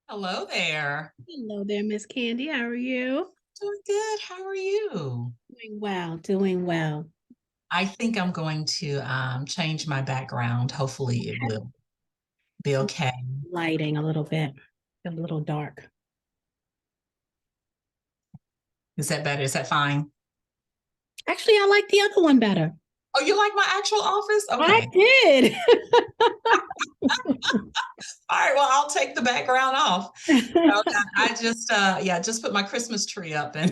Hello there. Hello there, Miss Candy. How are you? Doing good. How are you? Doing well, doing well. I think I'm going to change my background. Hopefully, it will be okay. Lighting a little bit, a little dark. Is that better? Is that fine? Actually, I like the other one better. Oh, you like my actual office? I Okay. did. All right. Well, I'll take the background off. So I just, yeah, just put my Christmas tree up and,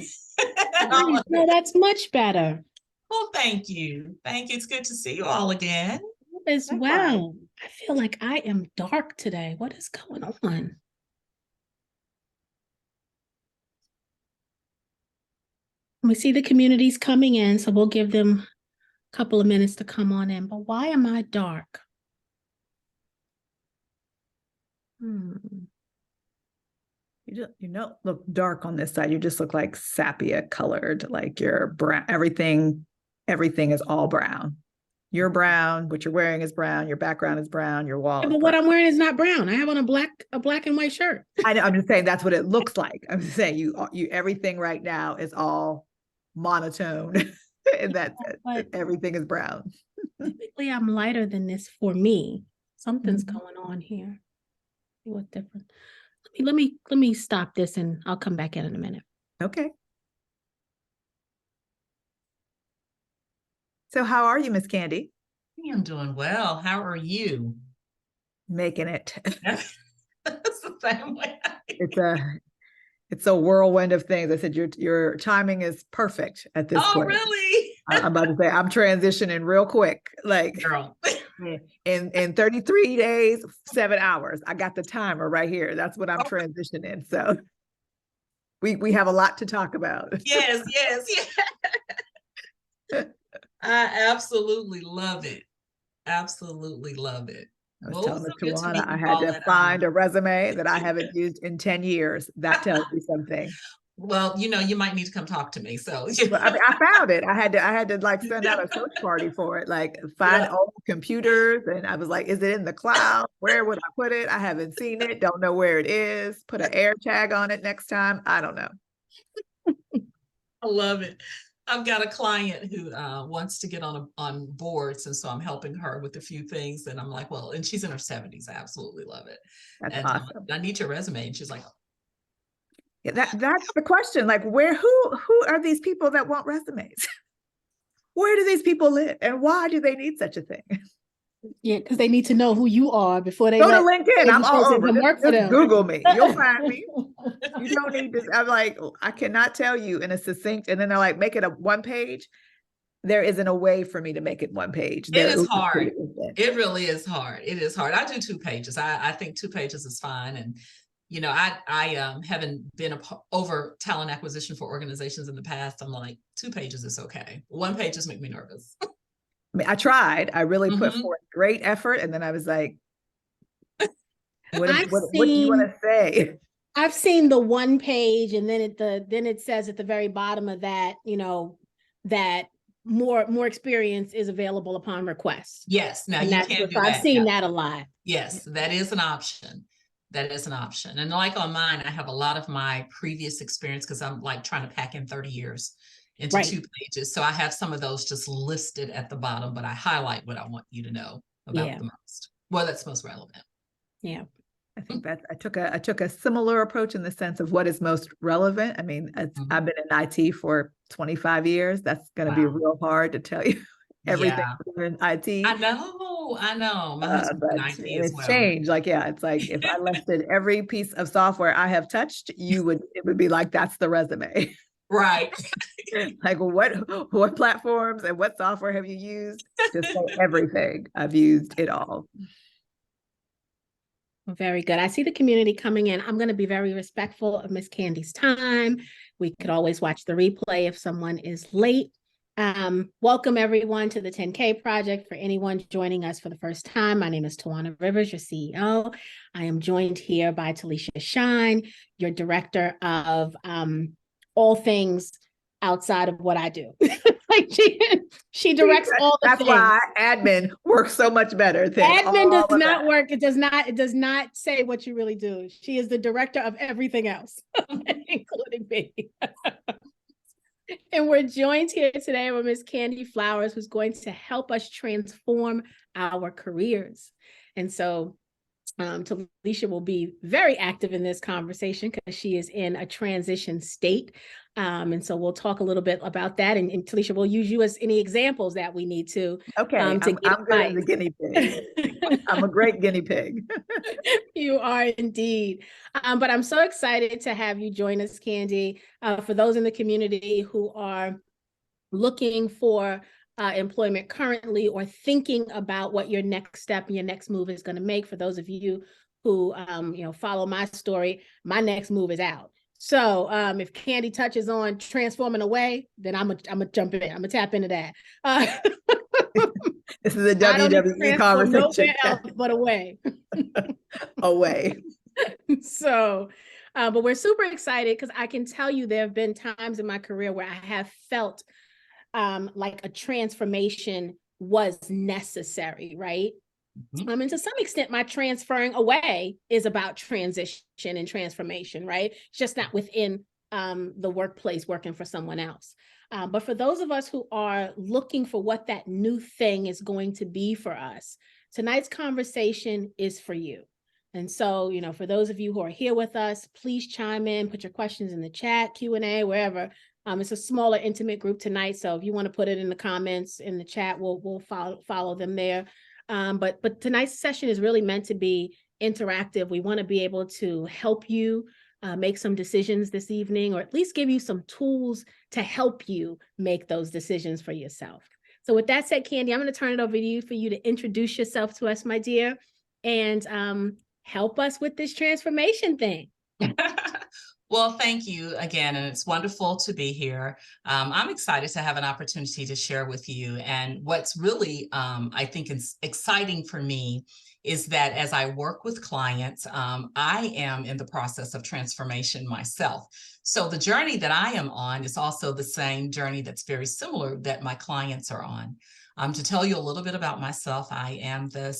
and all of No, it. that's much better Well, thank you. Thank you. It's good to see you all again. as Likewise. well. I feel like I am dark today. What is going on? We see the communities coming in, so we'll give them a couple of minutes to come on in. But why am I dark? Hmm. You don't look dark on this side. You just look like sepia colored, like you're brown. Everything is all brown. You're brown. What you're wearing is brown. Your background is brown. Your wall Yeah, is but brown. what I'm wearing is not brown. I have on a black and white shirt. I know. I'm just saying that's what it looks like. I'm just saying you everything right now is all monotone, and that's it. But Everything is brown. typically, I'm lighter than this for me. Something's Mhm. going on here. See what's different. Let me stop this and I'll come back in a minute. Okay. So how are you, Miss Candy? I'm doing well. How are you? Making it. That's the same way. It's a it's a whirlwind of things. I said your timing is perfect at this Oh, point. really? I'm about to say I'm transitioning real quick, like Girl. in 33 days, 7 hours. I got the timer right here. That's what I'm transitioning. So we have a lot to talk about. Yes, yes, yes. I absolutely love it. Absolutely love it. I was Well, it was telling so Miss good to Tawana meet I you had all to at find a resume that I haven't used in 10 years. That tells you something. well, you might need to come talk to me. So Well, I mean, I found it. I had to like send out a search party for it, like find yeah. old computers. And I was like, is it in the cloud? Where would I put it? I haven't seen it. Don't know where it is. Put an air tag on it next time. I don't know. I love it. I've got a client who wants to get on boards, and so I'm helping her with a few things. And I'm like, well, and she's in her 70s. I absolutely love it. That's And I'm awesome. like, I need your resume, and she's like, Yeah, that's the question. Like, who are these people that want resumes? Where do these people live, and why do they need such a thing? Yeah, because they need to know who you are before they Go to let LinkedIn. I'm crazy all person over. come Just, work for just them. Google me. You'll find me. You don't need to. I'm like, I cannot tell you in a succinct. And then they're like, make it a one page. There isn't a way for me to make it one page. it There is hard. isn't. It really is hard. It is hard. I do 2 pages. I think 2 pages is fine. And I haven't been over talent acquisition for organizations in the past. I'm like 2 pages is okay. 1 pages make me nervous. I mean, I tried. I really put Hmm. forth great effort, and then I was like, I've what do you want seen to say? I've seen the one page and then it says at the very bottom of that, that more experience is available upon request. Yes. Now And you that's can what do so I've that. seen Yeah. that a lot. Yes, that is an option. That is an option. And like on mine, I have a lot of my previous experience because I'm like trying to pack in 30 years into Right. 2 pages. So I have some of those just listed at the bottom, but I highlight what I want you to know about Yeah. the most. Well, that's most relevant. Yeah. I think that I took a similar approach in the sense of what is most relevant. I mean, Mhm. I've been in IT for 25 years. That's going to be Wow. real hard to tell you everything Yeah. in IT. I know. I know. My husband's in But IT and as it's well. changed. Like, yeah, it's like if I listed every piece of software I have touched, it would be like that's the resume. Right. Like what platforms and what software have you used? Just say everything. I've used it all. Very good. I see the community coming in. I'm going to be very respectful of Miss Candy's time. We could always watch the replay if someone is late. Welcome everyone to the 10K project. For anyone joining us for the first time, my name is Tawana Rivers, your CEO. I am joined here by Talisha Shine, your director of all things outside of what I do. Like she directs all the That's things. why admin works so much better than Admin does all of not that. work. It does not say what you really do. She is the director of everything else, including me. And we're joined here today with Miss Candi Flowers, who's going to help us transform our careers. And so Talisha will be very active in this conversation because she is in a transition state. And so we'll talk a little bit about that. And Talisha, we'll use you as any examples that we need to. Okay, I'm good as a guinea pig. I'm a great guinea pig. You are indeed. But I'm so excited to have you join us, Candi. For those in the community who are looking for employment currently or thinking about what your next step and your next move is going to make. For those of you who follow my story, my next move is out. So if Candi touches on transforming away, then I'm gonna jump in. I'm gonna tap into that. This is a WWE conversation. Nowhere else but away. Away. So, but we're super excited because I can tell you there have been times in my career where I have felt like a transformation was necessary, right? Mm-hmm. And to some extent, my transferring away is about transition and transformation, right? It's just not within the workplace working for someone else. But for those of us who are looking for what that new thing is going to be for us, tonight's conversation is for you. And so, for those of you who are here with us, please chime in, put your questions in the chat, Q&A, wherever. It's a smaller, intimate group tonight. So if you want to put it in the comments in the chat, we'll follow them there. But tonight's session is really meant to be interactive. We want to be able to help you make some decisions this evening, or at least give you some tools to help you make those decisions for yourself. So with that said, Candi, I'm going to turn it over to you for you to introduce yourself to us, my dear, and help us with this transformation thing. Well, thank you again, and it's wonderful to be here. I'm excited to have an opportunity to share with you. And what's really, I think, is exciting for me is that as I work with clients, I am in the process of transformation myself. So the journey that I am on is also the same journey that's very similar that my clients are on. To tell you a little bit about myself, I am the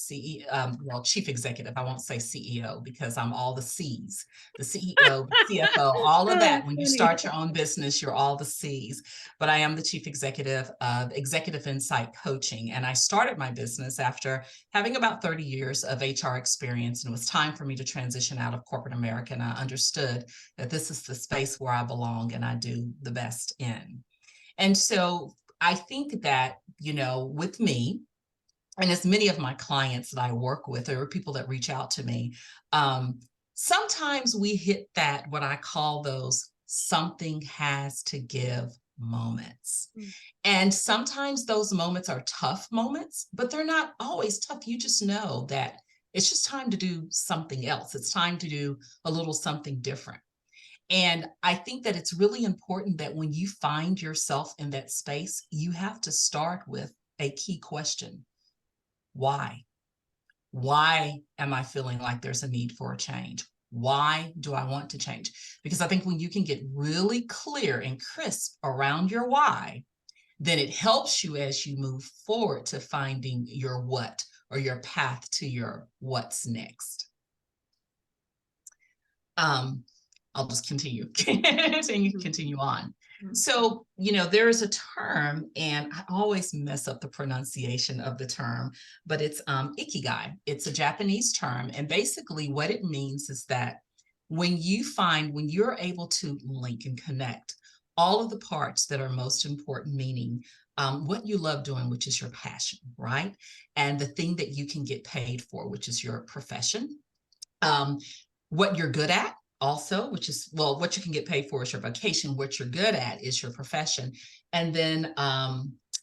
chief executive. I won't say CEO because I'm all the C's, the CEO, the CFO, all of that. When you start your own business, you're all the C's. But I am the chief executive of Executive Insight Coaching. And I started my business after having about 30 years of HR experience. And it was time for me to transition out of corporate America. And I understood that this is the space where I belong and I do the best in. And so I think that, with me, and as many of my clients that I work with, or people that reach out to me, sometimes we hit that, what I call those something has to give moments. And sometimes those moments are tough moments, but they're not always tough. You just know that it's just time to do something else. It's time to do a little something different. And I think that it's really important that when you find yourself in that space, you have to start with a key question. Why? Why am I feeling like there's a need for a change? Why do I want to change? Because I think when you can get really clear and crisp around your why, then it helps you as you move forward to finding your what, or your path to your what's next. I'll just continue on. So, there is a term, and I always mess up the pronunciation of the term, but it's ikigai. It's a Japanese term. And basically what it means is that when you're able to link and connect all of the parts that are most important, meaning what you love doing, which is your passion, right? And the thing that you can get paid for, which is your profession, what you're good at, also, which is, what you can get paid for is your vocation. What you're good at is your profession. And then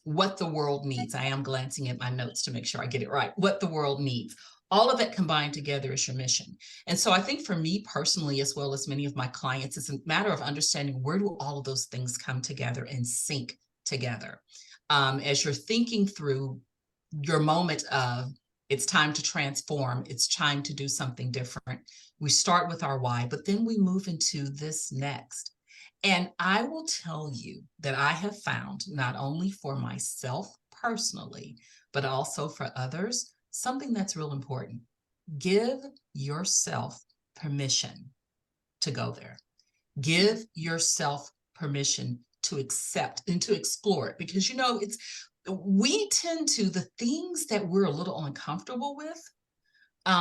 what the world needs. I am glancing at my notes to make sure I get it right. What the world needs. All of that combined together is your mission. And so I think for me personally, as well as many of my clients, it's a matter of understanding where do all of those things come together and sync together. As you're thinking through your moment of, it's time to transform, it's time to do something different. We start with our why, but then we move into this next. And I will tell you that I have found, not only for myself personally, but also for others, something that's real important. Give yourself permission to go there. Give yourself permission to accept and to explore it, because we tend to, the things that we're a little uncomfortable with,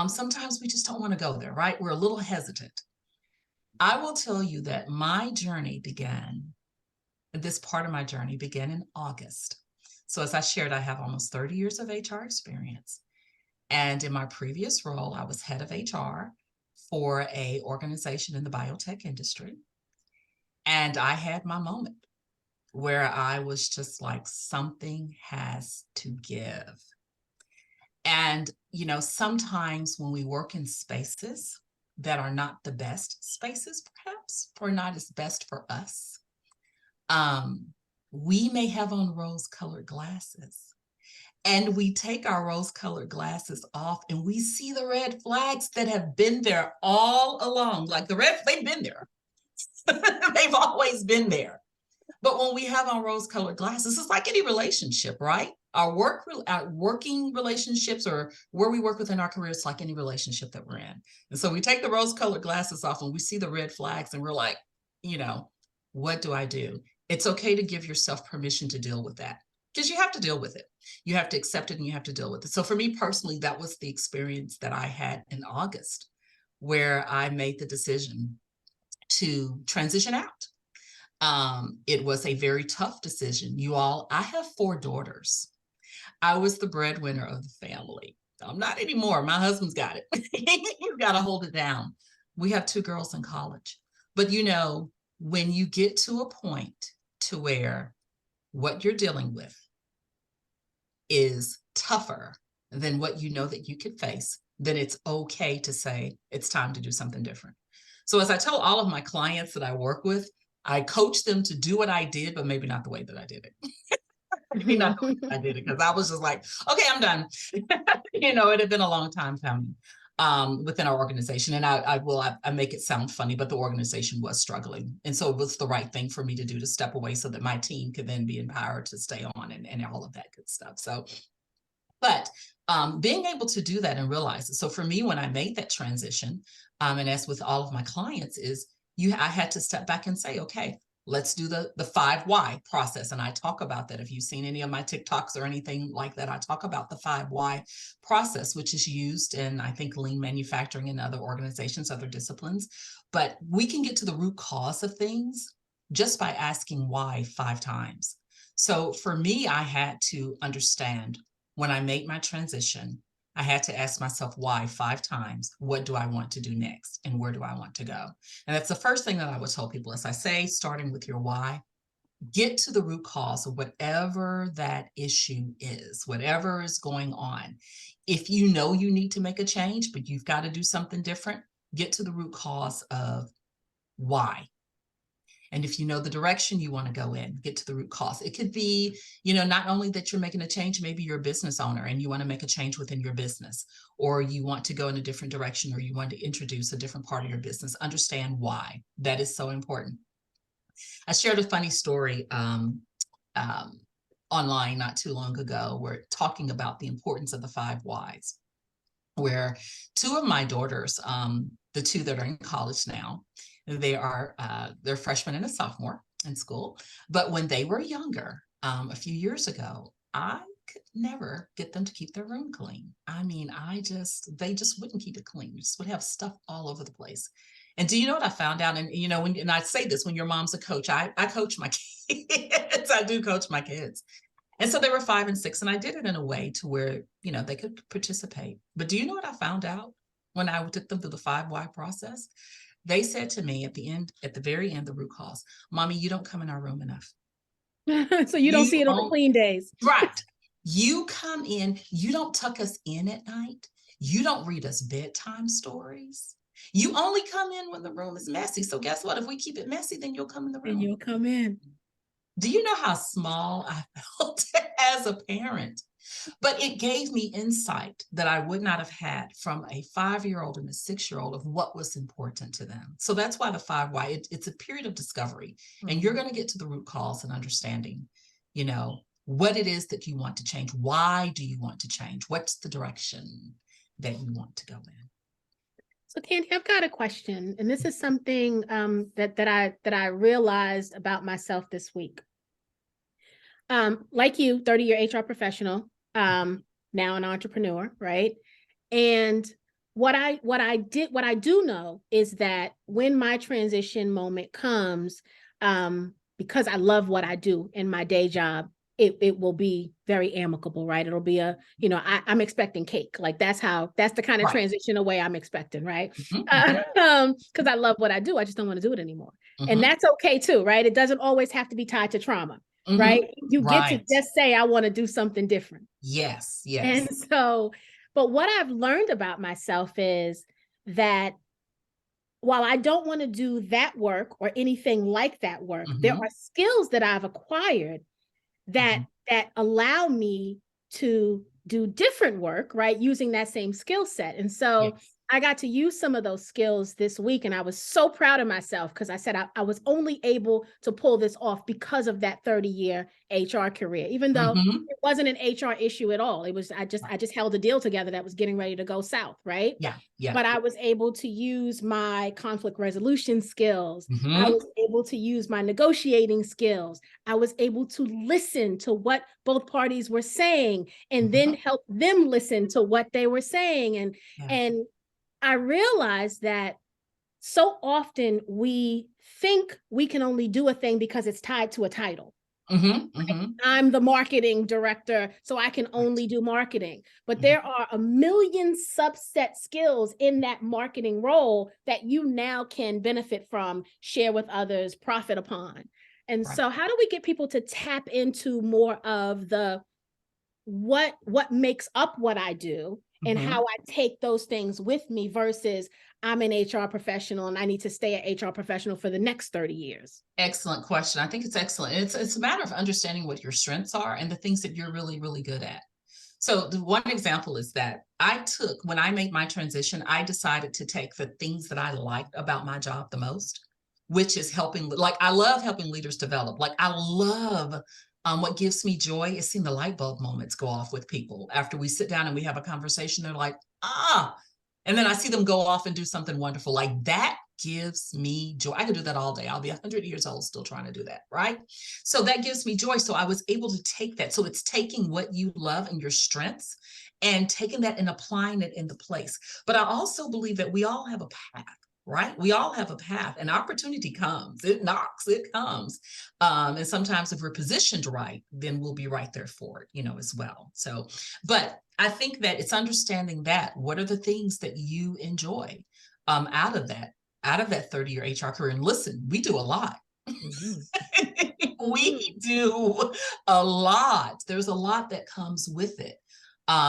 sometimes we just don't want to go there, right? We're a little hesitant. I will tell you that this part of my journey began in August. So as I shared, I have almost 30 years of HR experience. And in my previous role, I was head of HR for an organization in the biotech industry. And I had my moment where I was just like, something has to give. And, sometimes when we work in spaces that are not the best spaces, perhaps, or not as best for us, we may have on rose-colored glasses. And we take our rose-colored glasses off and we see the red flags that have been there all along. Like they've been there. They've always been there. But when we have on rose-colored glasses, it's like any relationship, right? Our working relationships, or where we work within our careers, like any relationship that we're in. And so we take the rose-colored glasses off and we see the red flags and we're like, what do I do? It's okay to give yourself permission to deal with that, because you have to deal with it. You have to accept it and you have to deal with it. So for me personally, that was the experience that I had in August, where I made the decision to transition out. It was a very tough decision. You all, I have 4 daughters. I was the breadwinner of the family. I'm not anymore. My husband's got it. You've got to hold it down. We have 2 girls in college. But when you get to a point to where what you're dealing with is tougher than what that you could face, then it's okay to say it's time to do something different. So as I tell all of my clients that I work with, I coach them to do what I did, but maybe not the way that I did it. Maybe not the way that I did it, because I was just like, okay, I'm done. It had been a long time coming within our organization. And I make it sound funny, but the organization was struggling. And so it was the right thing for me to do, to step away so that my team could then be empowered to stay on and all of that good stuff. So, but being able to do that and realize it. So for me, when I made that transition, and as with all of my clients, I had to step back and say, okay, let's do the 5 why process. And I talk about that. If you've seen any of my TikToks or anything like that, I talk about the 5 why process, which is used in, I think, lean manufacturing and other organizations, other disciplines. But we can get to the root cause of things just by asking why 5 times. So for me, I had to understand, when I made my transition, I had to ask myself why 5 times. What do I want to do next? And where do I want to go? And that's the first thing that I would tell people. As I say, starting with your why, get to the root cause of whatever that issue is, whatever is going on. If you need to make a change, but you've got to do something different, get to the root cause of why. And if you know the direction you want to go in, get to the root cause. It could be, not only that you're making a change, maybe you're a business owner and you want to make a change within your business, or you want to go in a different direction, or you want to introduce a different part of your business. Understand why. That is so important. I shared a funny story online not too long ago, where talking about the importance of the 5 whys, where 2 of my daughters, the 2 that are in college now, they're freshmen and a sophomore in school. But when they were younger, a few years ago, I could never get them to keep their room clean. I mean, they just wouldn't keep it clean. You just would have stuff all over the place. And do you know what I found out? And, and I say this, when your mom's a coach, I coach my kids. I do coach my kids. And so they were 5 and 6, and I did it in a way to where, they could participate. But do you know what I found out when I took them through the 5 why process? They said to me at the very end, the root cause, Mommy, you don't come in our room enough. So you don't see it on the clean days. Right. You come in, you don't tuck us in at night. You don't read us bedtime stories. You only come in when the room is messy. So guess what? If we keep it messy, then you'll come in the room. And you'll come in. Do you know how small I felt as a parent But it gave me insight that I would not have had from a 5-year-old and a 6-year-old of what was important to them. So that's why the 5 why it's a period of discovery, and you're going to get to the root cause and understanding, you know, what it is that you want to change. Why do you want to change? What's the direction that you want to go in? So Candi, I've got a question, and this is something that I realized about myself this week. Like you, 30-year HR professional, now an entrepreneur, right? And what I do know is that when my transition moment comes, because I love what I do in my day job, it will be very amicable, right? It'll be I'm expecting cake. Like that's the kind of Right. transition away I'm expecting, right? Mm-hmm. Because I love what I do. I just don't want to do it anymore. Mm-hmm. And that's okay too, right? It doesn't always have to be tied to trauma, Mm-hmm. right? You get to Right. just say, I want to do something different. Yes, And yes. so, but what I've learned about myself is that while I don't want to do that work or anything like that work, there Mm-hmm. are skills that I've acquired that allow me to do different work, right? Using that same skill set. And so Yes. I got to use some of those skills this week, and I was so proud of myself because I said I was only able to pull this off because of that 30-year HR career, even though it wasn't an HR issue at all. It was, I just held a deal together that was getting ready to go south, right? Yeah, yeah. But I was able to use my conflict resolution skills. I was able to use my negotiating skills. I was able to listen to what both parties were saying and then help them listen to what they were saying. And I realized that so often we think we can only do a thing because it's tied to a title. I'm the marketing director, so I can only do marketing. But there are a million subset skills in that marketing role that you now can benefit from, share with others, profit upon. And so how do we get people to tap into more of the what makes up what I do and how I take those things with me versus I'm an HR professional and I need to stay an HR professional for the next 30 years? Excellent question. I think it's excellent. It's a matter of understanding what your strengths are and the things that you're really, really good at. So the one example is that when I made my transition, I decided to take the things that I liked about my job the most, which is I love helping leaders develop. Like I love what gives me joy is seeing the light bulb moments go off with people after we sit down and we have a conversation. They're like, and then I see them go off and do something wonderful. Like that gives me joy. I could do that all day. I'll be 100 years old still trying to do that, right? So that gives me joy. So I was able to take that. So it's taking what you love and your strengths and taking that and applying it into place. But I also believe that we all have a path, right? We all have a path, and opportunity comes. It knocks, it comes. And sometimes if we're positioned right, then we'll be right there for it, as well. So, but I think that it's understanding that what are the things that you enjoy out of that 30-year HR career. And listen, we do a lot. We do a lot. There's a lot that comes with it.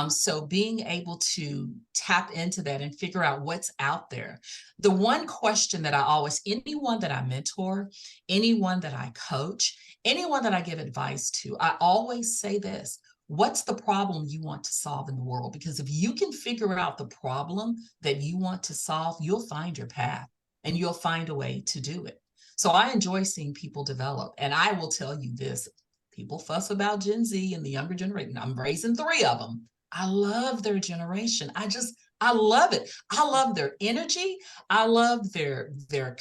So being able to tap into that and figure out what's out there. The one question that anyone that I mentor, anyone that I coach, anyone that I give advice to, I always say this: what's the problem you want to solve in the world? Because if you can figure out the problem that you want to solve, you'll find your path and you'll find a way to do it. So I enjoy seeing people develop. And I will tell you this: people fuss about Gen Z and the younger generation. I'm raising 3 of them. I love their generation. I love it. I love their energy. I love their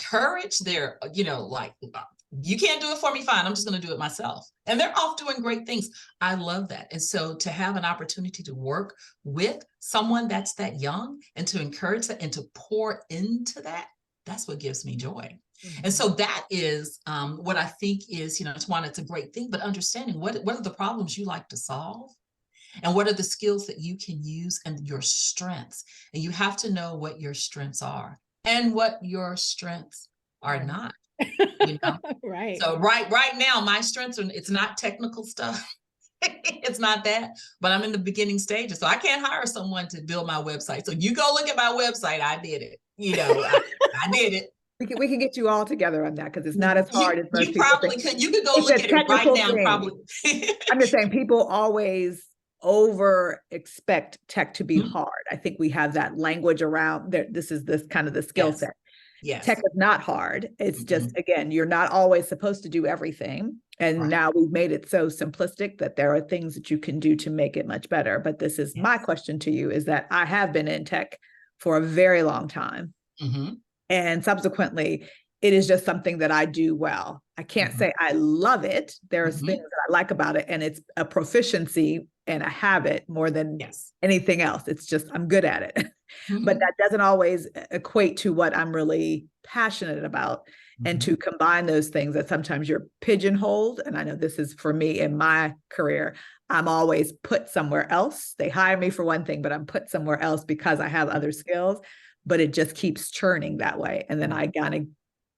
courage. Their, you can't do it for me, fine. I'm just going to do it myself. And they're off doing great things. I love that. And so to have an opportunity to work with someone that's that young and to encourage that and to pour into that, that's what gives me joy. And so that is what I think is, it's a great thing, but understanding what are the problems you like to solve and what are the skills that you can use and your strengths. And you have to know what your strengths are and what your strengths are not. Right. So right now, my strengths it's not technical stuff. It's not that, but I'm in the beginning stages. So I can't hire someone to build my website. So you go look at my website. I did it. I did it. We can get you all together on that because it's not as hard as most you people probably think. could. You could go look at it right now. Probably. I'm just saying people always over expect tech to be hard. I think we have that language around there. This is this kind of the skill set. Yes. Tech is not hard. It's just, again, you're not always supposed to do everything. And now we've made it so simplistic that there are things that you can do to make it much better. But this is my question to you, is that I have been in tech for a very long time. And subsequently, it is just something that I do well. I can't say I love it. There's things that I like about it, and it's a proficiency and a habit more than anything else. It's just, I'm good at it. But that doesn't always equate to what I'm really passionate about. And to combine those things, that sometimes you're pigeonholed. And I know this is for me in my career, I'm always put somewhere else. They hire me for one thing, but I'm put somewhere else because I have other skills, but it just keeps churning that way. And then I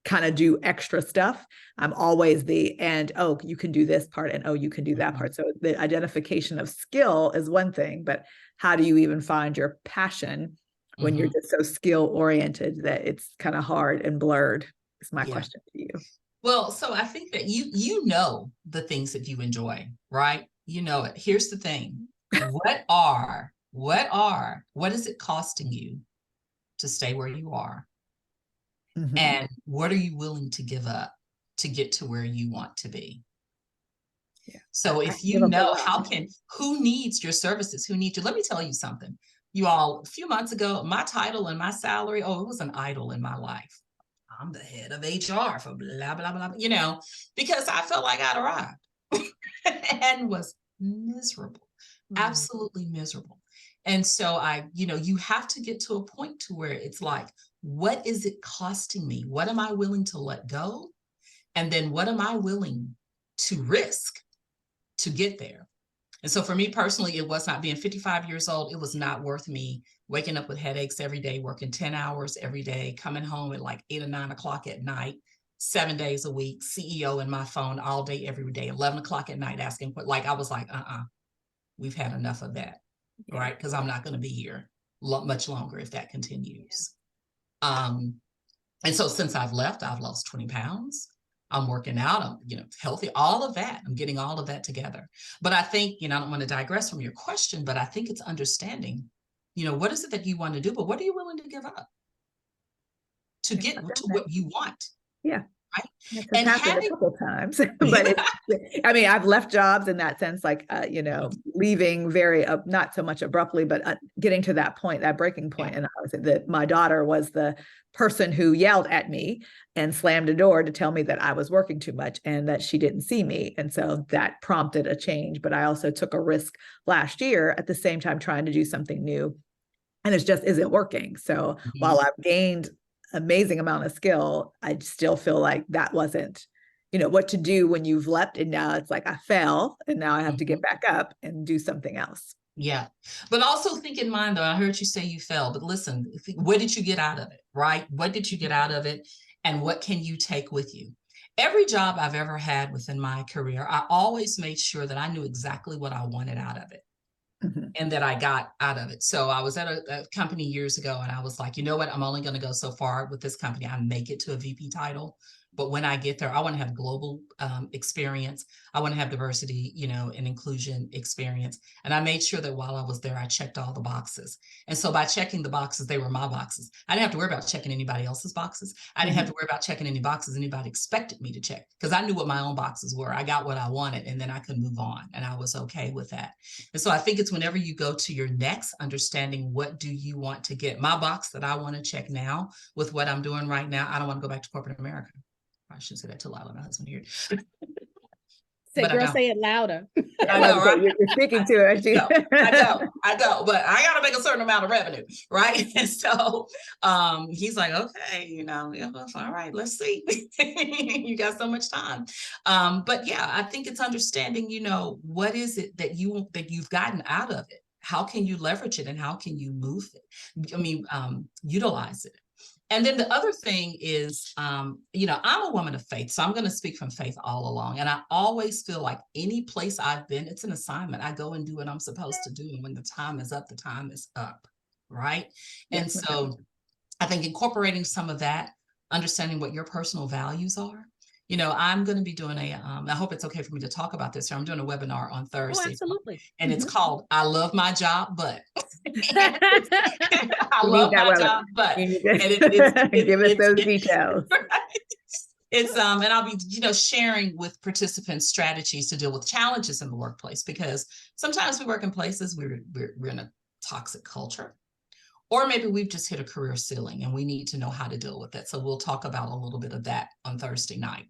kind of do extra stuff. I'm always oh, you can do this part, and oh, you can do that part. So the identification of skill is one thing, but how do you even find your passion when you're just so skill oriented that it's kind of hard and blurred? Is my question to you. Well, so I think that you know the things that you enjoy, right? You know it. Here's the thing. What is it costing you to stay where you are? And what are you willing to give up to get to where you want to be? So if you know, who needs your services? Who needs you? Let me tell you something. You all, a few months ago, my title and my salary, it was an idol in my life. I'm the head of HR for blah, blah, blah, because I felt like I'd arrived and was miserable, absolutely miserable. And so you have to get to a point to where it's like, what is it costing me? What am I willing to let go? And then what am I willing to risk to get there? And so for me personally, it was not, being 55 years old, it was not worth me waking up with headaches every day, working 10 hours every day, coming home at like 8 or 9 o'clock at night, 7 days a week, CEO in my phone all day, every day, 11 o'clock at night asking, I was like, we've had enough of that, right? Because I'm not going to be here much longer if that continues. And so since I've left, I've lost 20 pounds. I'm working out, I'm, healthy, all of that. I'm getting all of that together. But I think, I don't want to digress from your question, but I think it's understanding, what is it that you want to do, but what are you willing to give up to get to what you want? Yeah. Right. It's happened a couple times, but I've left jobs in that sense, like, leaving very, not so much abruptly, but getting to that point, that breaking point. And I was that my daughter was the person who yelled at me and slammed a door to tell me that I was working too much and that she didn't see me. And so that prompted a change. But I also took a risk last year at the same time trying to do something new, and it just isn't working. So while I've gained amazing amount of skill, I still feel like that wasn't, what to do when you've leapt, and now it's like I fell and now I have to get back up and do something else. Yeah. But also think in mind, though, I heard you say you fell, but listen, what did you get out of it, right? What did you get out of it? And what can you take with you? Every job I've ever had within my career, I always made sure that I knew exactly what I wanted out of it. And that I got out of it. So I was at a company years ago, and I was like, you know what? I'm only going to go so far with this company. I make it to a VP title. But when I get there, I want to have global experience. I want to have diversity, and inclusion experience. And I made sure that while I was there, I checked all the boxes. And so by checking the boxes, they were my boxes. I didn't have to worry about checking anybody else's boxes. I didn't have to worry about checking any boxes anybody expected me to check, because I knew what my own boxes were. I got what I wanted, and then I could move on. And I was okay with that. And so I think it's whenever you go to your next, understanding what do you want to get? My box that I want to check now with what I'm doing right now, I don't want to go back to corporate America. I shouldn't say that too loud. My husband here. Say it louder. I know, right? You're speaking to her. I know, but I got to make a certain amount of revenue, right? And so he's like, okay, all right, let's see. You got so much time. But yeah, I think it's understanding, what is it that you've gotten out of it? How can you leverage it, and how can you move it? Utilize it. And then the other thing is, I'm a woman of faith, so I'm going to speak from faith all along. And I always feel like any place I've been, it's an assignment. I go and do what I'm supposed to do. And when the time is up, the time is up. Right. And so I think incorporating some of that, understanding what your personal values are, I'm going to be doing I hope it's okay for me to talk about this. I'm doing a webinar on Oh, Thursday. absolutely. And it's called I Love My Job, But. I We need love that my webinar. job, but. You need And to give us those details. It's and I'll be sharing with participants strategies to deal with challenges in the workplace, because sometimes we work in places we're in a toxic culture, or maybe we've just hit a career ceiling and we need to know how to deal with it. So we'll talk about a little bit of that on Thursday night.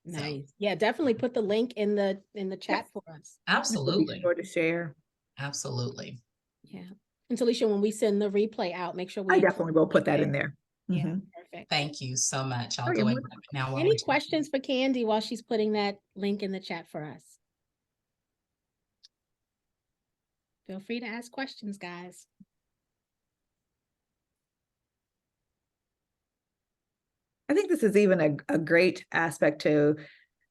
Nice. So, yeah, definitely put the link in the chat for us. Absolutely. Be sure to share. Absolutely. Yeah. And Talisha, when we send the replay out, make sure I definitely will put that in there. Yeah, perfect. Thank you so much. I'll go now. Any questions for Candi while she's putting that link in the chat for us? Feel free to ask questions, guys. I think this is even a great aspect to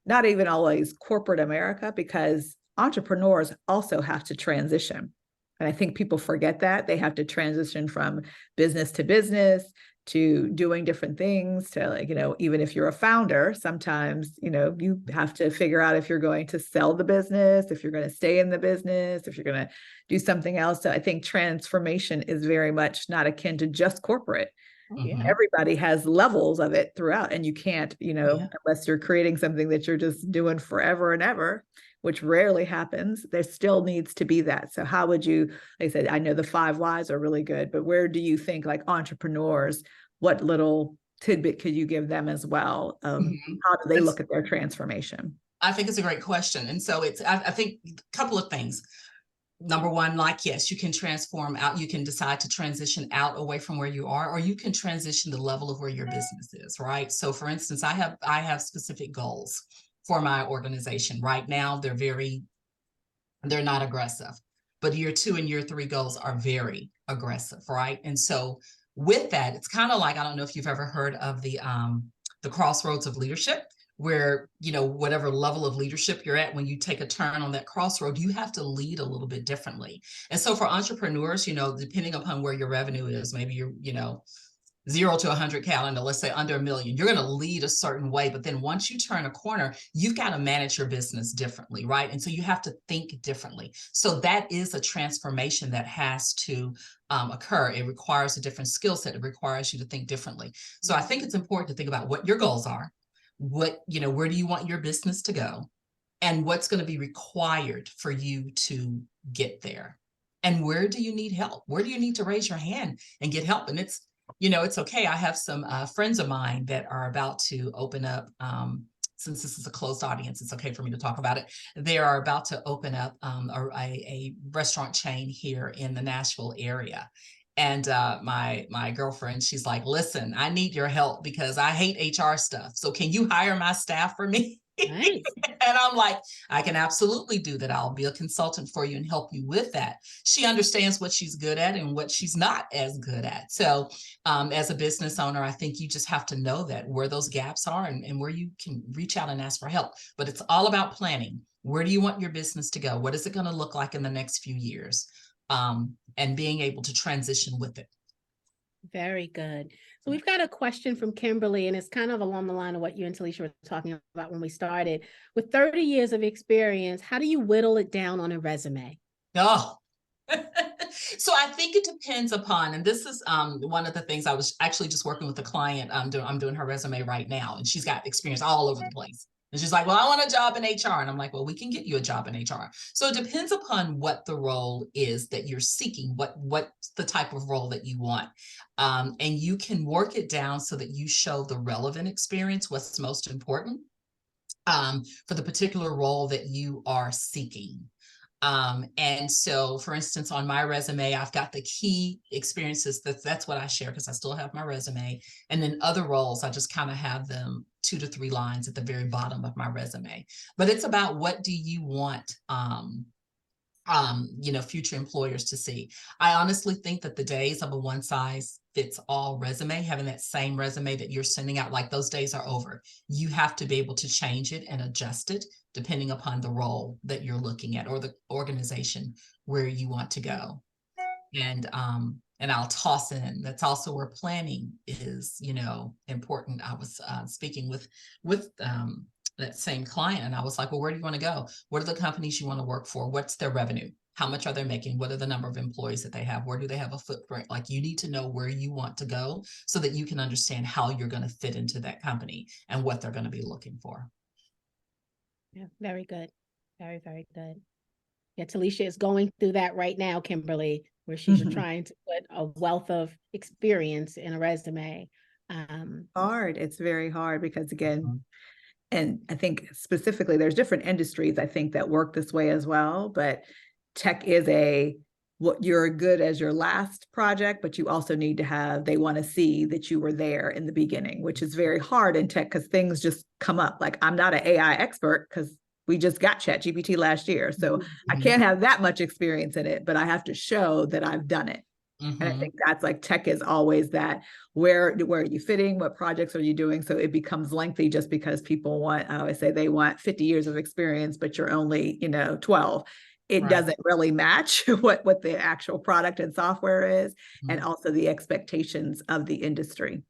not even always corporate America, because entrepreneurs also have to transition. And I think people forget that they have to transition from business to business, to doing different things, to, like, even if you're a founder, sometimes, you have to figure out if you're going to sell the business, if you're going to stay in the business, if you're going to do something else. So I think transformation is very much not akin to just corporate. Everybody has levels of it throughout, and you can't, unless you're creating something that you're just doing forever and ever, which rarely happens, there still needs to be that. So how would you, like I said, I know the 5 whys are really good, but where do you think, like entrepreneurs, what little tidbit could you give them as well? How do they look at their transformation? I think it's a great question. And so I think a couple of things. Number one, yes, you can transform out. You can decide to transition out away from where you are, or you can transition the level of where your business is, right? So for instance, I have specific goals for my organization. Right now, they're not aggressive, but year 2 and year 3 goals are very aggressive, right? And so with that, it's kind of like, I don't know if you've ever heard of the crossroads of leadership, where, whatever level of leadership you're at, when you take a turn on that crossroad, you have to lead a little bit differently. And so for entrepreneurs, depending upon where your revenue is, maybe you're, 0 to 100 calendar, let's say under $1 million, you're going to lead a certain way. But then once you turn a corner, you've got to manage your business differently, right? And so you have to think differently. So that is a transformation that has to occur. It requires a different skill set. It requires you to think differently. So I think it's important to think about what your goals are, where do you want your business to go, and what's going to be required for you to get there. And where do you need help? Where do you need to raise your hand and get help? And it's okay. I have some friends of mine that are about to open up, since this is a closed audience, it's okay for me to talk about it. They are about to open up a restaurant chain here in the Nashville area. And my girlfriend, she's like, listen, I need your help because I hate HR stuff. So can you hire my staff for me? Nice. And I'm like, I can absolutely do that. I'll be a consultant for you and help you with that. She understands what she's good at and what she's not as good at. So as a business owner, I think you just have to know that where those gaps are and where you can reach out and ask for help. But it's all about planning. Where do you want your business to go? What is it going to look like in the next few years? And being able to transition with it. Very good. So we've got a question from Kimberly, and it's kind of along the line of what you and Talisha were talking about when we started. With 30 years of experience, how do you whittle it down on a resume? Oh, so I think it depends upon, and this is one of the things. I was actually just working with a client. I'm doing her resume right now, and she's got experience all over the place. And she's like, well, I want a job in HR. And I'm like, well, we can get you a job in HR. So it depends upon what the role is that you're seeking, what's the type of role that you want. And you can work it down so that you show the relevant experience, what's most important for the particular role that you are seeking. And so, for instance, on my resume, I've got the key experiences. That's what I share because I still have my resume. And then other roles, I just kind of have them 2 to 3 lines at the very bottom of my resume. But it's about what do you want, future employers to see. I honestly think that the days of a one size fits all resume, having that same resume that you're sending out, like those days are over. You have to be able to change it and adjust it depending upon the role that you're looking at or the organization where you want to go. And and I'll toss in. That's also where planning is, important. I was speaking with that same client, and I was like, well, where do you want to go? What are the companies you want to work for? What's their revenue? How much are they making? What are the number of employees that they have? Where do they have a footprint? Like, you need to know where you want to go so that you can understand how you're going to fit into that company and what they're going to be looking for. Yeah, very good. Very, very good. Yeah, Talisha is going through that right now, Kimberly, where she's trying to put a wealth of experience in a resume. Hard. It's very hard because, again, and I think specifically there's different industries, I think, that work this way as well, but tech is what you're good as your last project, but you also need to have, they want to see that you were there in the beginning, which is very hard in tech because things just come up. Like, I'm not an AI expert because we just got ChatGPT last year. So I can't have that much experience in it, but I have to show that I've done it. And I think that's like, tech is always that, where are you fitting? What projects are you doing? So it becomes lengthy just because people want, I always say they want 50 years of experience, but you're only, 12. It doesn't really match what the actual product and software is, and also the expectations of the industry.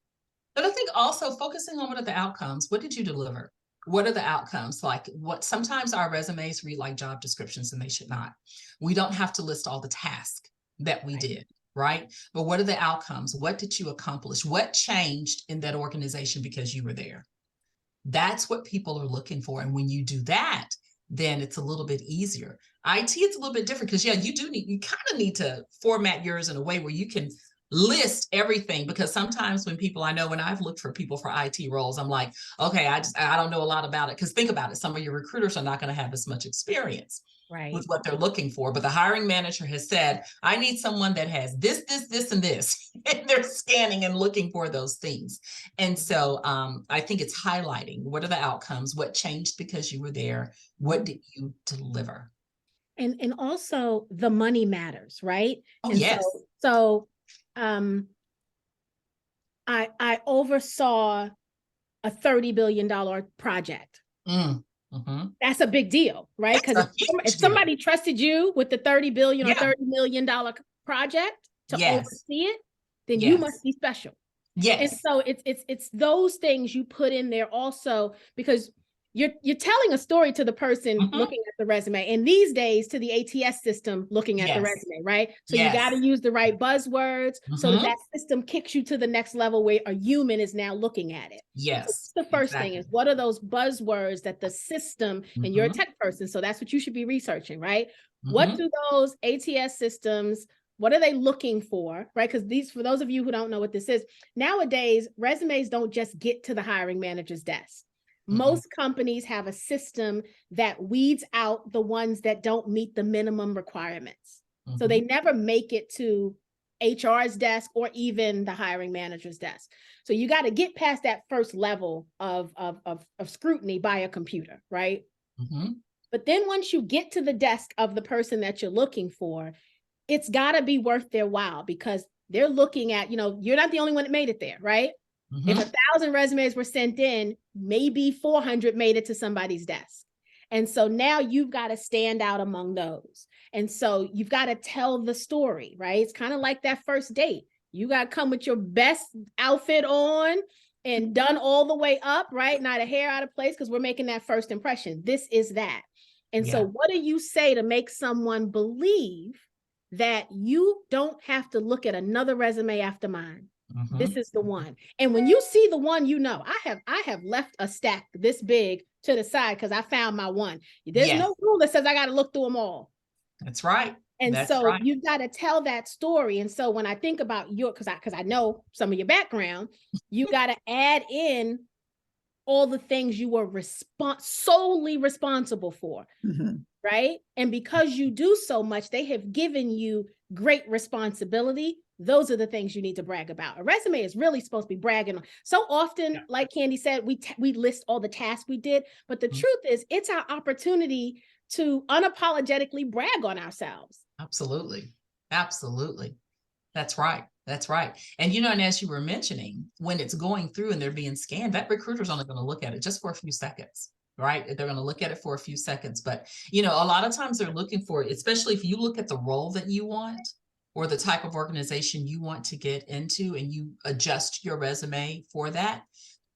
But I think also focusing on what are the outcomes. What did you deliver? What are the outcomes? Like, what sometimes our resumes read like job descriptions, and they should not. We don't have to list all the tasks that we did, right? But what are the outcomes? What did you accomplish? What changed in that organization because you were there? That's what people are looking for. And when you do that, then it's a little bit easier. IT, it's a little bit different because, you kind of need to format yours in a way where you can list everything, because sometimes when I've looked for people for IT roles, I'm like, okay, I don't know a lot about it. Because think about it, some of your recruiters are not going to have as much experience with what they're looking for. But the hiring manager has said, I need someone that has this, and this. And they're scanning and looking for those things. And so I think it's highlighting, what are the outcomes? What changed because you were there? What did you deliver? And also the money matters, right? Oh, and yes. So I oversaw a $30 billion project. That's a big deal, right? Because if somebody trusted you with the $30 billion or $30 million project to oversee it, then you must be special. Yes. And so it's those things you put in there also, because you're telling a story to the person looking at the resume, and these days to the ATS system looking at the resume, right? So you got to use the right buzzwords so that system kicks you to the next level where a human is now looking at it. Yes. So the first thing is, what are those buzzwords that the system, and you're a tech person, so that's what you should be researching, right? What do those ATS systems, what are they looking for, right? Because for those of you who don't know what this is, nowadays, resumes don't just get to the hiring manager's desk. Most companies have a system that weeds out the ones that don't meet the minimum requirements. So they never make it to HR's desk or even the hiring manager's desk. So you got to get past that first level of scrutiny by a computer, right? But then once you get to the desk of the person that you're looking for, it's got to be worth their while, because they're looking at, you're not the only one that made it there, right? If 1,000 resumes were sent in, maybe 400 made it to somebody's desk. And so now you've got to stand out among those. And so you've got to tell the story, right? It's kind of like that first date. You got to come with your best outfit on and done all the way up, right? Not a hair out of place, because we're making that first impression. This is that. And so what do you say to make someone believe that you don't have to look at another resume after mine? This is the one. And when you see the one, I have left a stack this big to the side because I found my one. There's no rule that says I got to look through them all. That's right. And so you've got to tell that story. And so when I think about because I know some of your background, you got to add in all the things you were solely responsible for, right? And because you do so much, they have given you great responsibility. Those are the things you need to brag about. A resume is really supposed to be bragging on. So often, like Candi said, we list all the tasks we did, but the truth is, it's our opportunity to unapologetically brag on ourselves. Absolutely. Absolutely. That's right. That's right. And, and as you were mentioning, when it's going through and they're being scanned, that recruiter's only going to look at it just for a few seconds, right? They're going to look at it for a few seconds. But, a lot of times they're looking for, especially if you look at the role that you want, or the type of organization you want to get into, and you adjust your resume for that,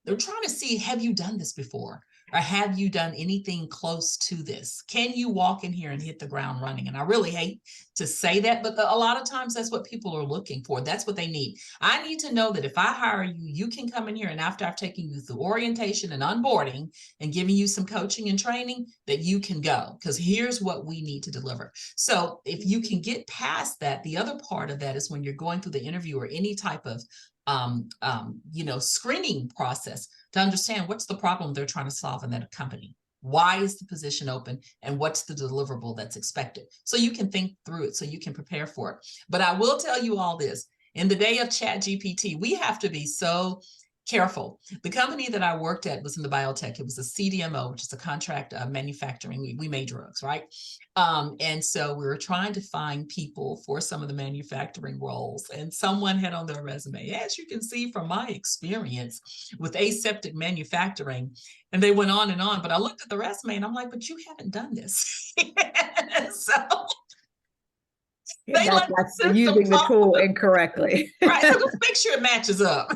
they're trying to see, have you done this before? Or have you done anything close to this? Can you walk in here and hit the ground running? And I really hate to say that, but a lot of times that's what people are looking for. That's what they need. I need to know that if I hire you, you can come in here, and after I've taken you through orientation and onboarding and giving you some coaching and training, that you can go, because here's what we need to deliver. So if you can get past that, the other part of that is when you're going through the interview or any type of screening process, to understand what's the problem they're trying to solve in that company. Why is the position open, and what's the deliverable that's expected? So you can think through it, so you can prepare for it. But I will tell you all this, in the day of Chat GPT, we have to be so careful. The company that I worked at was in the biotech. It was a CDMO, which is a contract manufacturing. We made drugs, right? And so we were trying to find people for some of the manufacturing roles. And someone had on their resume, as you can see from my experience with aseptic manufacturing. And they went on and on. But I looked at the resume and I'm like, but you haven't done this. So they let the They're using the tool incorrectly. Right. So just make sure it matches up.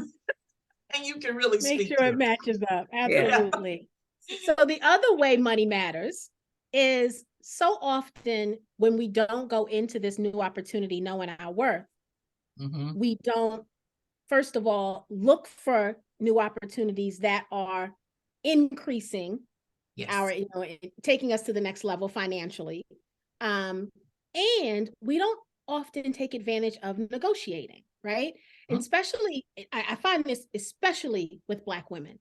And you can really make sure it matches up. Absolutely. Yeah. So the other way money matters is, so often when we don't go into this new opportunity knowing our worth, we don't, first of all, look for new opportunities that are increasing our, taking us to the next level financially. And we don't often take advantage of negotiating, right? And especially, I find this especially with Black women.